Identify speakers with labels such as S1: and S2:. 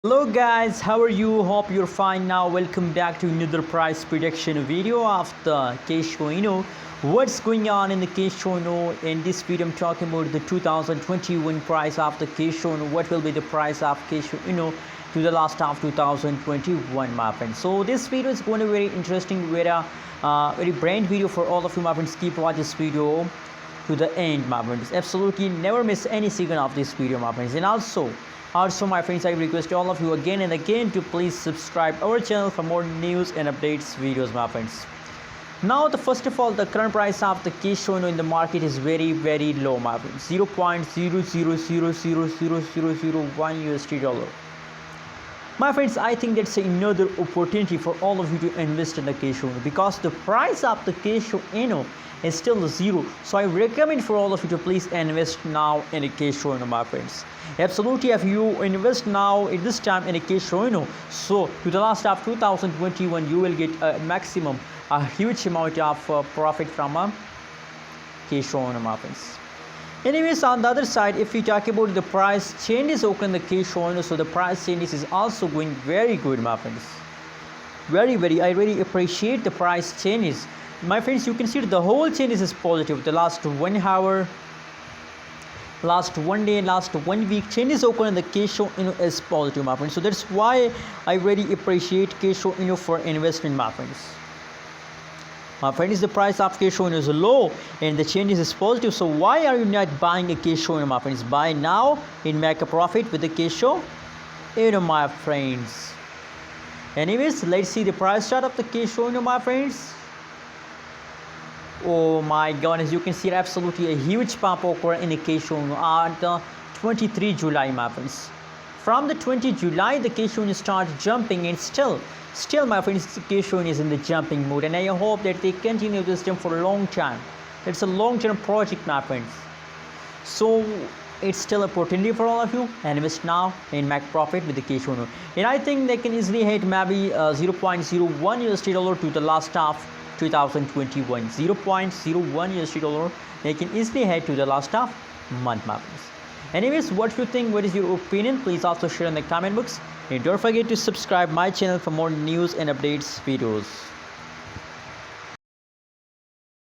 S1: Hello guys, how are you? Hope you're fine now. Welcome back to another price prediction video of the Kishu inu. What's going on in the Kishu inu? In this video I'm talking about the 2021 price of the Kishu inu. What will be the price of Kishu inu to the last of 2021, my friends. So this video is going to be very interesting, very brand video for all of you, my friends. Keep watch this video to the end, my friends. Absolutely never miss any second of this video, my friends. And also, my friends, I request all of you again and again to please subscribe our channel for more news and updates videos, my friends. Now, first of all, the current price of the Kishu inu in the market is very low, my friends. 0.00000001 USD dollar. My friends, I think that's another opportunity for all of you to invest in the Kishu inu because the price of the Kishu inu is still zero. So I recommend for all of you to please invest now in a Kishu inu, my friends. Absolutely, if you invest now at this time in a Kishu inu, so to the last of 2021 you will get a huge amount of profit from a Kishu inu, my friends. Anyways, on the other side, if we talk about the price changes occur in the Kishu inu, so the price changes is also going very good, my friends. I really appreciate the price changes. My friends, you can see the whole changes is positive. The last 1 hour, last 1 day, last 1 week changes occur in the Kishu inu is positive, my friends. So that's why I really appreciate Kishu inu for investment, my friends. My friends, the price of Kishu inu is low and the changes is positive. So why are you not buying a Kishu inu, my friends? Buy now and make a profit with the Kishu inu, my friends. Anyways, let's see the price chart of the Kishu inu, my friends. Oh my god, as you can see, absolutely a huge pump occur in the Kishu inu on the 23 July, my friends. From the 20 July, the Kishu inu started jumping, and still, my friends, the Kishu inu is in the jumping mode, and I hope that they continue this term for a long time. It's a long-term project, my friends. So it's still an opportunity for all of you. Invest now and make profit with the Kishu inu. And I think they can easily hit maybe 0.01 USD dollar to the last half 2021. 0.01 USD dollar they can easily head to the last of month, my friends. Anyways, what do you think? What is your opinion? Please also share in the comment box, and don't forget to subscribe my channel for more news and updates videos.